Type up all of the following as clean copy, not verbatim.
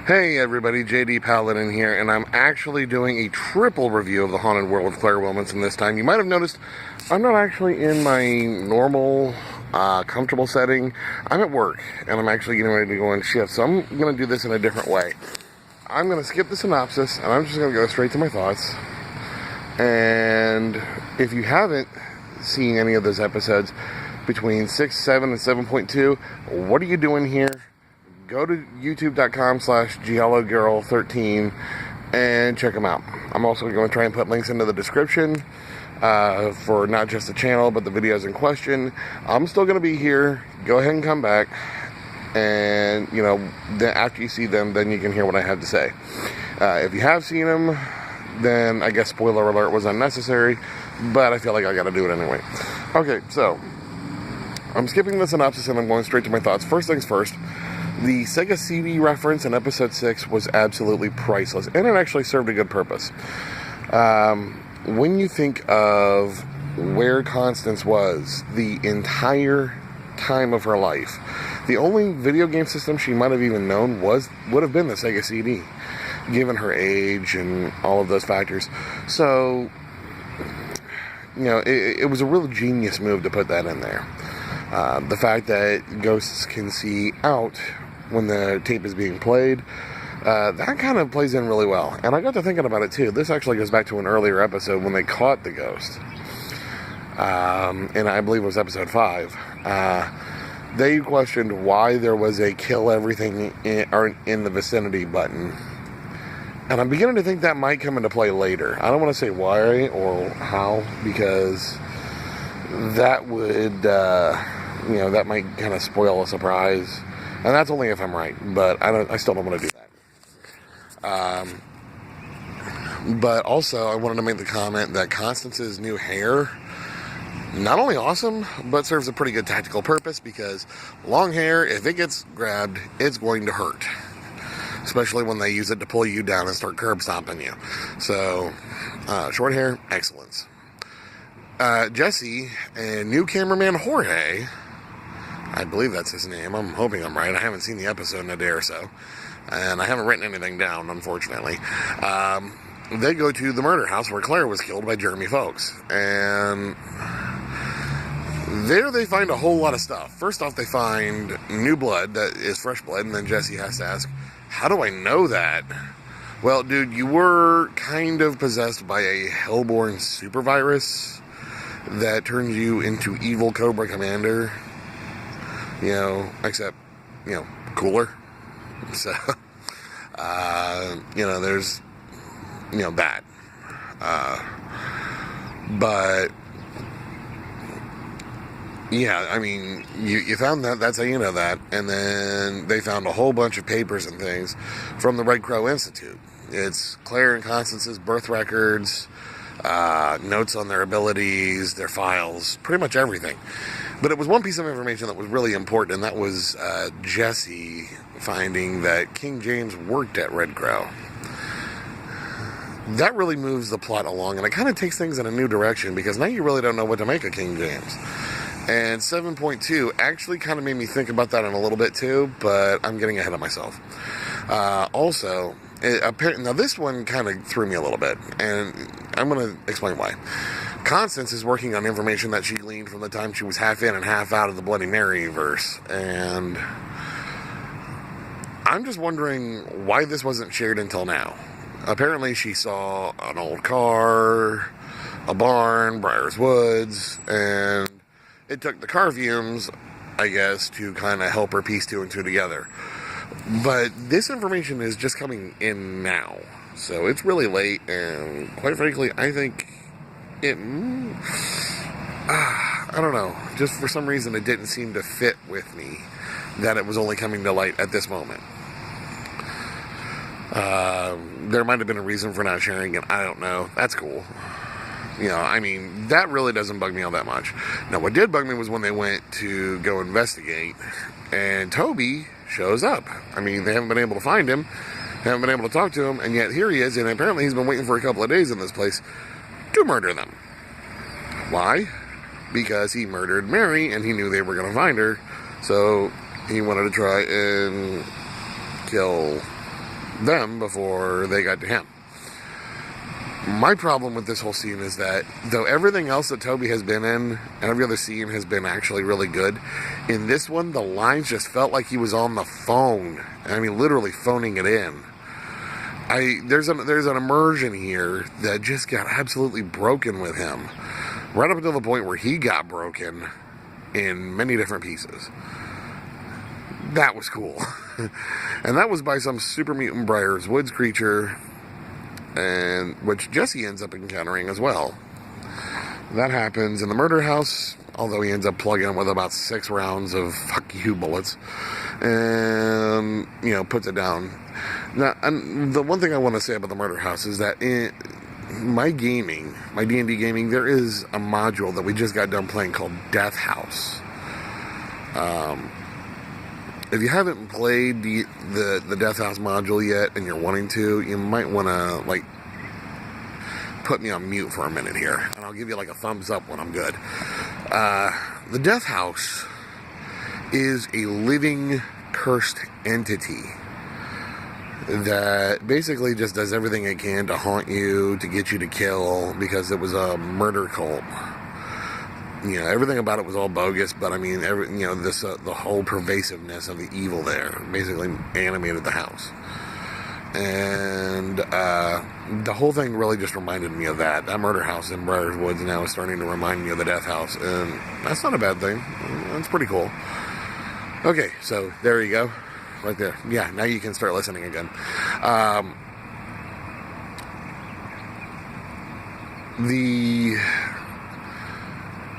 Hey everybody, JD Paladin here, and I'm actually doing a triple review of the Haunted World of Claire Williamson this time. You might have noticed I'm not actually in my normal, comfortable setting. I'm at work, and I'm actually getting ready to go on shift, so I'm going to do this in a different way. I'm going to skip the synopsis, and I'm just going to go straight to my thoughts. And if you haven't seen any of those episodes between 6, 7, and 7.2, what are you doing here? Go to youtube.com/giallogirl13 and check them out. I'm also going to try and put links into the description for not just the channel, but the videos in question. I'm still going to be here. Go ahead and come back. And, then after you see them, then you can hear what I have to say. If you have seen them, then I guess spoiler alert was unnecessary, but I feel like I got to do it anyway. Okay, so I'm skipping the synopsis and I'm going straight to my thoughts. First things first. The Sega CD reference in episode 6 was absolutely priceless, and it actually served a good purpose. When you think of where Constance was the entire time of her life, the only video game system she might have even known would have been the Sega CD, given her age and all of those factors. So, it was a real genius move to put that in there. The fact that ghosts can see out when the tape is being played, that kind of plays in really well. And I got to thinking about it too. This actually goes back to an earlier episode when they caught the ghost. And I believe it was episode 5. They questioned why there was a kill everything in the vicinity button. And I'm beginning to think that might come into play later. I don't want to say why or how, because that would, that might kind of spoil a surprise. And that's only if I'm right, but I still don't want to do that. But also, I wanted to make the comment that Constance's new hair, not only awesome, but serves a pretty good tactical purpose, because long hair, if it gets grabbed, it's going to hurt. Especially when they use it to pull you down and start curb stomping you. So, short hair, excellence. Jesse and new cameraman Jorge, I believe that's his name. I'm hoping I'm right. I haven't seen the episode in a day or so. And I haven't written anything down, unfortunately. They go to the murder house where Claire was killed by Jeremy Folks. And there they find a whole lot of stuff. First off, they find new blood that is fresh blood. And then Jesse has to ask, how do I know that? Well, dude, you were kind of possessed by a hellborn super virus that turns you into evil Cobra Commander. Except, cooler. So, there's, that. But, yeah, I mean, you found that, that's how you know that. And then they found a whole bunch of papers and things from the Red Crow Institute. It's Claire and Constance's birth records, notes on their abilities, their files, pretty much everything. But it was one piece of information that was really important, and that was Jesse finding that King James worked at Red Crow. That really moves the plot along, and it kind of takes things in a new direction, because now you really don't know what to make of King James. And 7.2 actually kind of made me think about that in a little bit too, but I'm getting ahead of myself. Also, now this one kind of threw me a little bit, and I'm going to explain why. Constance is working on information that she gleaned from the time she was half in and half out of the Bloody Mary verse, and I'm just wondering why this wasn't shared until now. Apparently she saw an old car, a barn, Briar's Woods, and it took the car fumes, I guess, to kind of help her piece 2 and 2 together. But this information is just coming in now, so it's really late, and quite frankly, I think I don't know, just for some reason it didn't seem to fit with me that it was only coming to light at this moment. There might have been a reason for not sharing it, I don't know, that's cool. That really doesn't bug me all that much. Now, what did bug me was when they went to go investigate, and Toby shows up. They haven't been able to find him, haven't been able to talk to him, and yet here he is, and apparently he's been waiting for a couple of days in this place to murder them. Why? Because he murdered Mary, and he knew they were going to find her, so he wanted to try and kill them before they got to him. My problem with this whole scene is that though everything else that Toby has been in, and every other scene has been actually really good, in this one the lines just felt like he was on the phone. I mean, literally phoning it in. There's an immersion here that just got absolutely broken with him, right up until the point where he got broken in many different pieces. That was cool. And that was by some super mutant Briar's Woods creature, and which Jesse ends up encountering as well. That happens in the murder house, although he ends up plugging him with about 6 rounds of fuck you bullets, and puts it down. Now, and the one thing I want to say about the murder house is that in my D&D gaming, there is a module that we just got done playing called Death House. If you haven't played the Death House module yet and you're wanting to, you might want to put me on mute for a minute here, and I'll give you a thumbs up when I'm good. The Death House is a living cursed entity that basically just does everything it can to haunt you, to get you to kill, because it was a murder cult. Everything about it was all bogus, but I mean, the whole pervasiveness of the evil there basically animated the house. And the whole thing really just reminded me of that. That murder house in Briar's Woods now is starting to remind me of the Death House, and that's not a bad thing. That's pretty cool. Okay, so there you go. Right there. Yeah, now you can start listening again.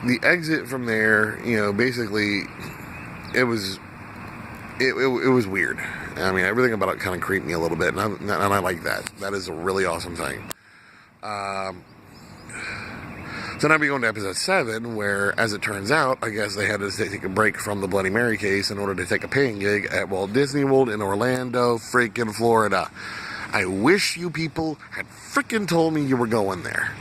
The exit from there, basically, it was weird. I mean, everything about it kind of creeped me a little bit, and I like that. That is a really awesome thing. So now we go into episode 7, where, as it turns out, I guess they had to take a break from the Bloody Mary case in order to take a paying gig at Walt Disney World in Orlando, freaking Florida. I wish you people had freaking told me you were going there.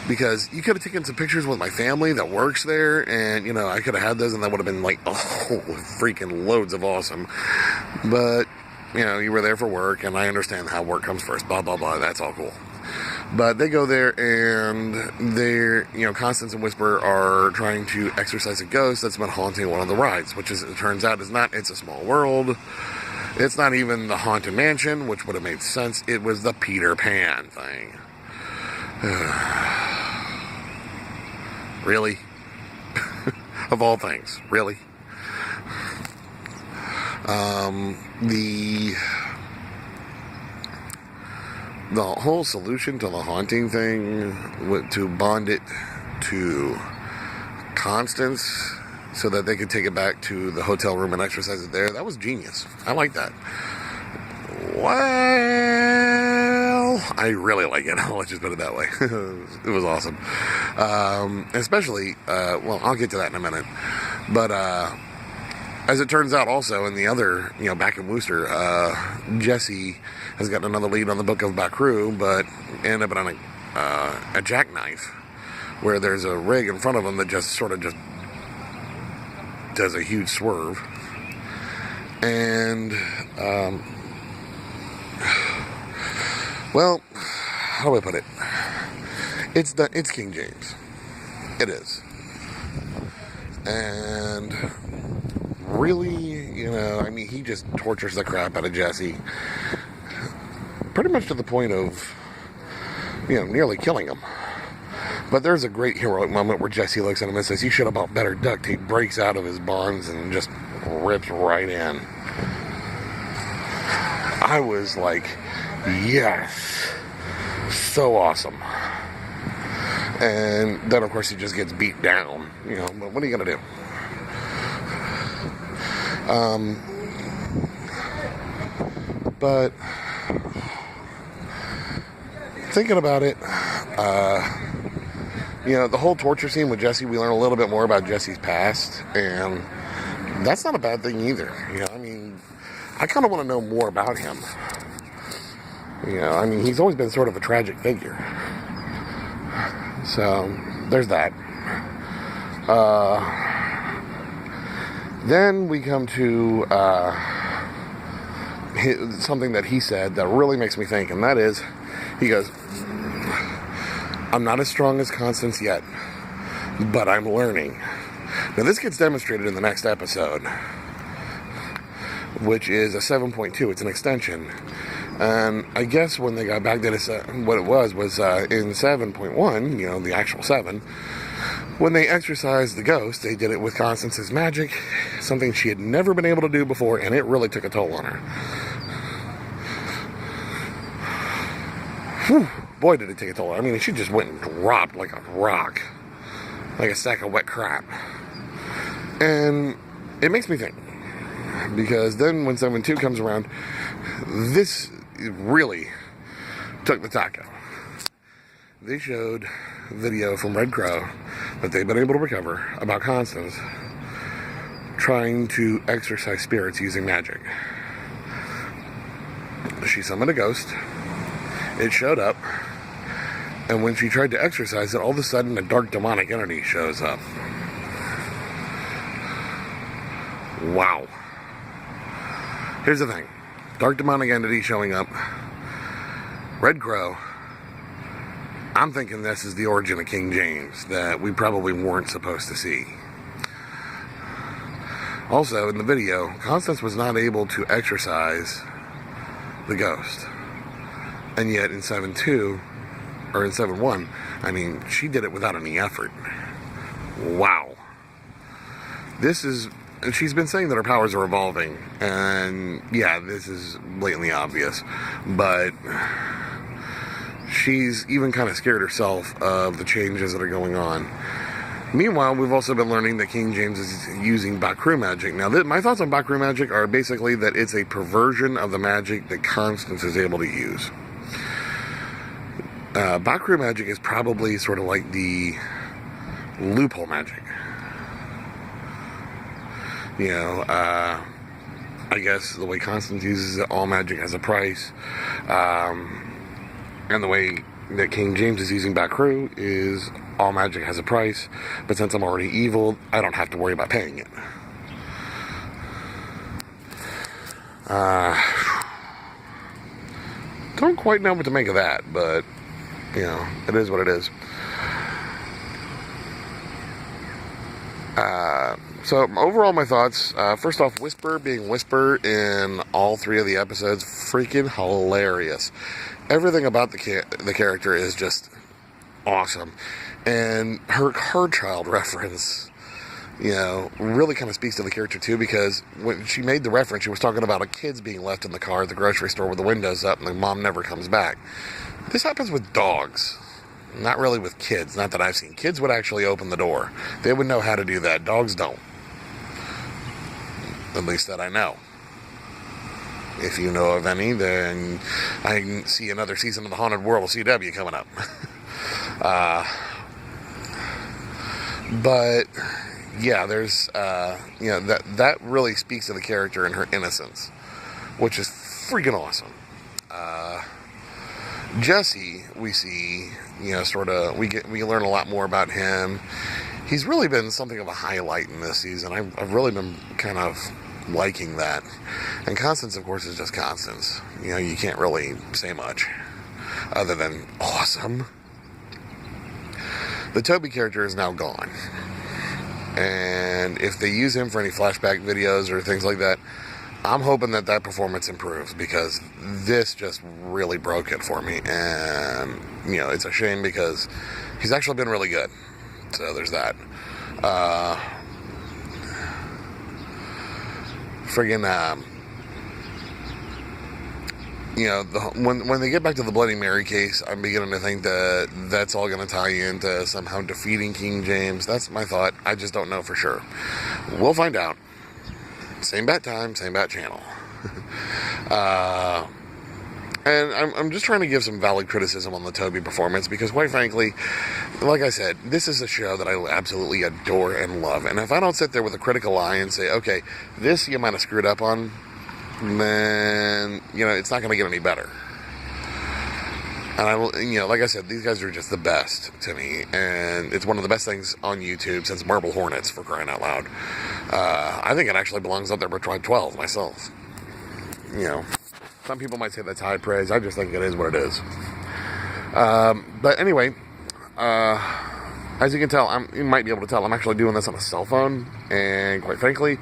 Because you could have taken some pictures with my family that works there, and, I could have had those, and that would have been freaking loads of awesome. But, you were there for work, and I understand how work comes first, blah, blah, blah, that's all cool. But they go there, and they're, Constance and Whisper are trying to exorcise a ghost that's been haunting one of the rides, which, as it turns out, is not It's a Small World. It's not even the Haunted Mansion, which would have made sense. It was the Peter Pan thing. Really? Of all things, really? The whole solution to the haunting thing, to bond it to Constance so that they could take it back to the hotel room and exercise it there, that was genius. I like that. Well, I really like it. Let's just put it that way. It was awesome. Especially, I'll get to that in a minute. But, as it turns out also in the other, back in Worcester, Jesse has gotten another lead on the Book of Bakru, but ended up on a jackknife, where there's a rig in front of him that just does a huge swerve. And, how do I put it? It's King James. It is. And really, he just tortures the crap out of Jesse. Pretty much to the point of, nearly killing him. But there's a great heroic moment where Jesse looks at him and says, "You should have bought better duct tape," breaks out of his bonds and just rips right in. I was like, yes, so awesome. And then, of course, he just gets beat down, but what are you going to do? But thinking about it, the whole torture scene with Jesse, we learn a little bit more about Jesse's past, and that's not a bad thing either. I kind of want to know more about him. He's always been sort of a tragic figure. So, there's that. Then we come to something that he said that really makes me think, and that is, he goes, I'm not as strong as Constance yet, but I'm learning. Now this gets demonstrated in the next episode, which is a 7.2. It's an extension. And I guess when they got back to this, what it was in 7.1, the actual 7, when they exorcised the ghost, they did it with Constance's magic, something she had never been able to do before, and it really took a toll on her. Whew, boy, did it take a toll. I mean, she just went and dropped like a rock, like a sack of wet crap. And it makes me think, because then when 7.2 comes around, this really took the taco. They showed video from Red Crow that they've been able to recover about Constance trying to exorcise spirits using magic. She summoned a ghost. It showed up, and when she tried to exorcise it, all of a sudden a dark demonic entity shows up. Wow. Here's the thing. Dark demonic entity showing up. Red Crow. I'm thinking this is the origin of King James that we probably weren't supposed to see. Also, in the video, Constance was not able to exorcise the ghost. And yet in 7.2, or in 7.1, I mean, she did it without any effort. Wow. And she's been saying that her powers are evolving, and yeah, this is blatantly obvious, but she's even kind of scared herself of the changes that are going on. Meanwhile, we've also been learning that King James is using Bakru magic. Now, my thoughts on Bakru magic are basically that it's a perversion of the magic that Constance is able to use. Bakru magic is probably sort of like the loophole magic. I guess the way Constance uses it, all magic has a price. And the way that King James is using Bakru is all magic has a price. But since I'm already evil, I don't have to worry about paying it. Don't quite know what to make of that, but, it is what it is. So overall, my thoughts, first off, Whisper being Whisper in all 3 of the episodes, freaking hilarious. Everything about the character is just awesome. And her child reference, really kind of speaks to the character too, because when she made the reference, she was talking about kids being left in the car at the grocery store with the windows up and the mom never comes back. This happens with dogs. Not really with kids, not that I've seen. Kids would actually open the door. They would know how to do that. Dogs don't. At least that I know. If you know of any, then I can see another season of the Haunted World of CW coming up. But, yeah, there's, that really speaks to the character and her innocence, which is freaking awesome. Jesse, we see, we learn a lot more about him. He's really been something of a highlight in this season. I've really been kind of liking that. And Constance, of course, is just Constance. You can't really say much other than awesome. The Toby character is now gone. And if they use him for any flashback videos or things like that, I'm hoping that performance improves, because this just really broke it for me. And, it's a shame because he's actually been really good. So there's that. When they get back to the Bloody Mary case, I'm beginning to think that that's all going to tie into somehow defeating King James. That's my thought. I just don't know for sure. We'll find out. Same bat time, same bat channel. And I'm just trying to give some valid criticism on the Toby performance, because quite frankly, like I said, this is a show that I absolutely adore and love. And if I don't sit there with a critical eye and say, okay, this you might have screwed up on, then, it's not going to get any better. And I will, like I said, these guys are just the best to me. And it's one of the best things on YouTube since Marble Hornets, for crying out loud. I think it actually belongs up there with Tribe 12 myself. Some people might say that's high praise. I just think it is what it is. But anyway, as you can tell, you might be able to tell, I'm actually doing this on a cell phone, and quite frankly,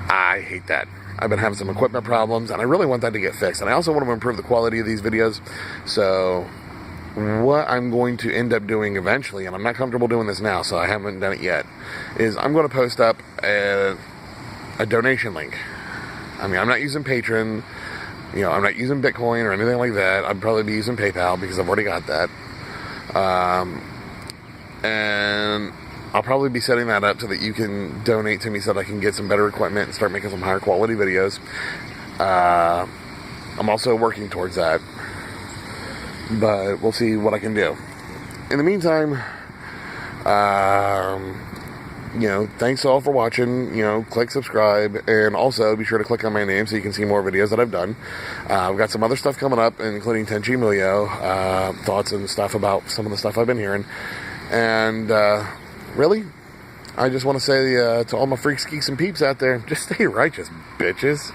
I hate that. I've been having some equipment problems, and I really want that to get fixed. And I also want to improve the quality of these videos. So what I'm going to end up doing eventually, and I'm not comfortable doing this now, so I haven't done it yet, is I'm going to post up a donation link. I mean, I'm not using Patreon, I'm not using Bitcoin or anything like that. I'd probably be using PayPal because I've already got that. And I'll probably be setting that up so that you can donate to me so that I can get some better equipment and start making some higher quality videos. I'm also working towards that, but we'll see what I can do. In the meantime, thanks all for watching. Click subscribe, and also be sure to click on my name so you can see more videos that I've done. I've got some other stuff coming up, including Tenchi Muyo, thoughts and stuff about some of the stuff I've been hearing. And really, I just want to say to all my freaks, geeks, and peeps out there, just stay righteous, bitches.